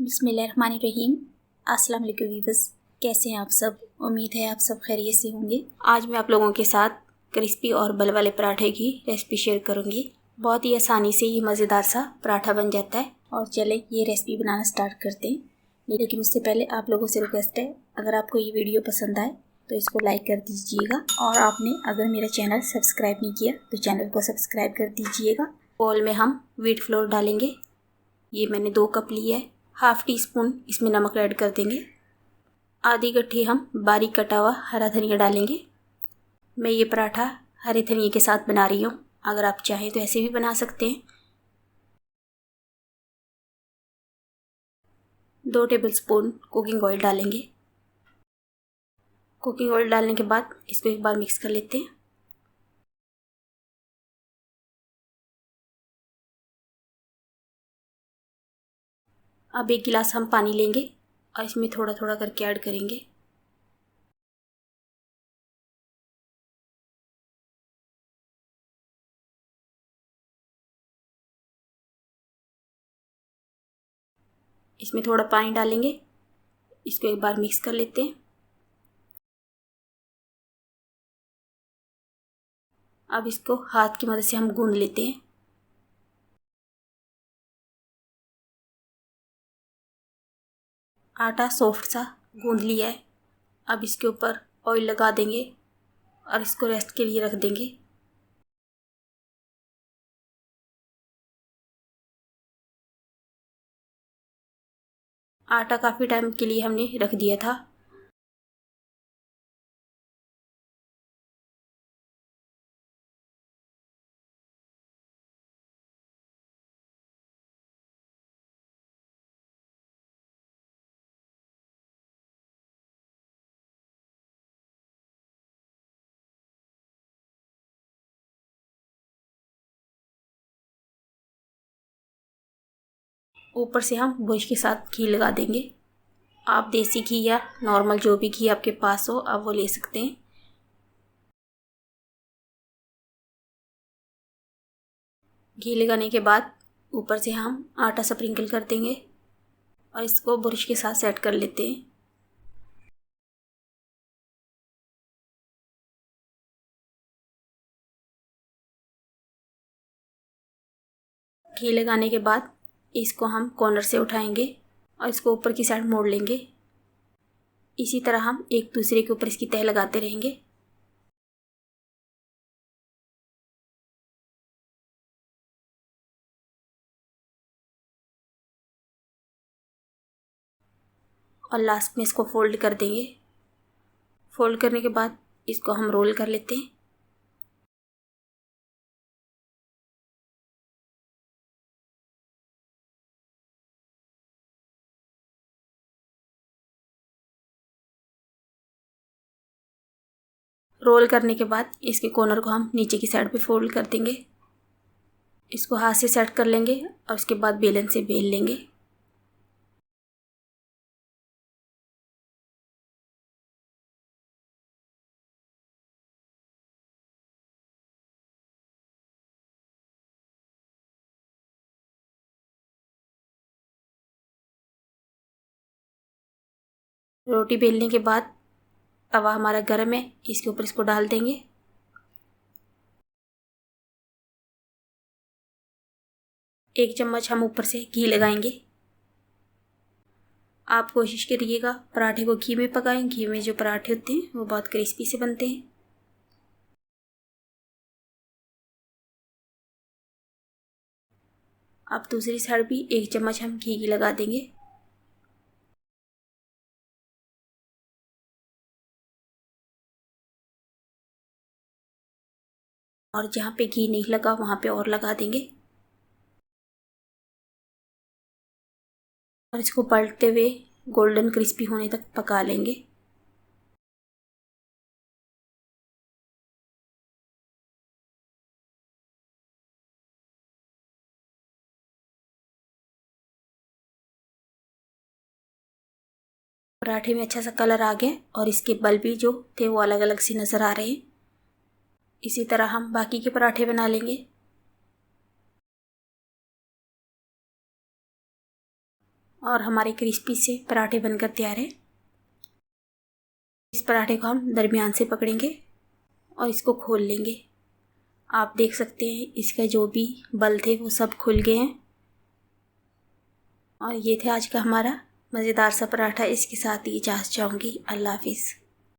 बिस्मिल्लाहिर्रहमानिर्रहीम। अस्सलाम वालेकुम व्यूअर्स, कैसे हैं आप सब? उम्मीद है आप सब खैरियत से होंगे। आज मैं आप लोगों के साथ क्रिस्पी और बल वाले पराठे की रेसिपी शेयर करूंगी। बहुत ही आसानी से ये मज़ेदार सा पराठा बन जाता है। और चले ये रेसिपी बनाना स्टार्ट करते हैं। लेकिन उससे पहले आप लोगों से रिक्वेस्ट है, अगर आपको ये वीडियो पसंद आए तो इसको लाइक कर दीजिएगा। और आपने अगर मेरा चैनल सब्सक्राइब नहीं किया तो चैनल को सब्सक्राइब कर दीजिएगा। बोल में हम व्हीट फ्लोर डालेंगे। ये मैंने 2 कप लिया है। हाफ़ टी स्पून इसमें नमक ऐड कर देंगे। आधी गट्ठी हम बारीक कटा हुआ हरा धनिया डालेंगे। मैं ये पराठा हरे धनिया के साथ बना रही हूँ, अगर आप चाहें तो ऐसे भी बना सकते हैं। 2 टेबलस्पून कुकिंग ऑयल डालेंगे। कुकिंग ऑयल डालने के बाद इसको एक बार मिक्स कर लेते हैं। अब 1 गिलास हम पानी लेंगे और इसमें थोड़ा थोड़ा करके ऐड करेंगे। इसमें थोड़ा पानी डालेंगे, इसको एक बार मिक्स कर लेते हैं। अब इसको हाथ की मदद से हम गूंद लेते हैं। आटा सॉफ्ट सा गूंद लिया है। अब इसके ऊपर ऑयल लगा देंगे और इसको रेस्ट के लिए रख देंगे। आटा काफ़ी टाइम के लिए हमने रख दिया था। ऊपर से हम बुश के साथ घी लगा देंगे। आप देसी घी या नॉर्मल जो भी घी आपके पास हो आप वो ले सकते हैं। घी लगाने के बाद ऊपर से हम आटा स्प्रिंकल कर देंगे और इसको बुरश के साथ सेट कर लेते हैं। घी लगाने के बाद इसको हम कॉर्नर से उठाएंगे और इसको ऊपर की साइड मोड़ लेंगे। इसी तरह हम एक दूसरे के ऊपर इसकी तह लगाते रहेंगे। और लास्ट में इसको फोल्ड कर देंगे। फोल्ड करने के बाद इसको हम रोल कर लेते हैं। रोल करने के बाद इसके कॉर्नर को हम नीचे की साइड पे फोल्ड कर देंगे। इसको हाथ से सेट कर लेंगे और उसके बाद बेलन से बेल लेंगे। रोटी बेलने के बाद तवा हमारा गर्म है, इसके ऊपर इसको डाल देंगे। एक चम्मच हम ऊपर से घी लगाएंगे। आप कोशिश करिएगा पराठे को घी में पकाएं। घी में जो पराठे होते हैं वो बहुत क्रिस्पी से बनते हैं। अब दूसरी साइड भी 1 चम्मच हम घी की लगा देंगे। और जहाँ पे घी नहीं लगा वहाँ पे और लगा देंगे। और इसको पलटते हुए गोल्डन क्रिस्पी होने तक पका लेंगे। पराठे में अच्छा सा कलर आ गया और इसके बल भी जो थे वो अलग अलग से नज़र आ रहे हैं। इसी तरह हम बाकी के पराठे बना लेंगे। और हमारे क्रिस्पी से पराठे बनकर तैयार है। इस पराठे को हम दरमियान से पकड़ेंगे और इसको खोल लेंगे। आप देख सकते हैं इसका जो भी बल थे वो सब खुल गए हैं। और ये थे आज का हमारा मज़ेदार सा पराठा। इसके साथ ही इजाज़त चाहूँगी। अल्लाह हाफिज़।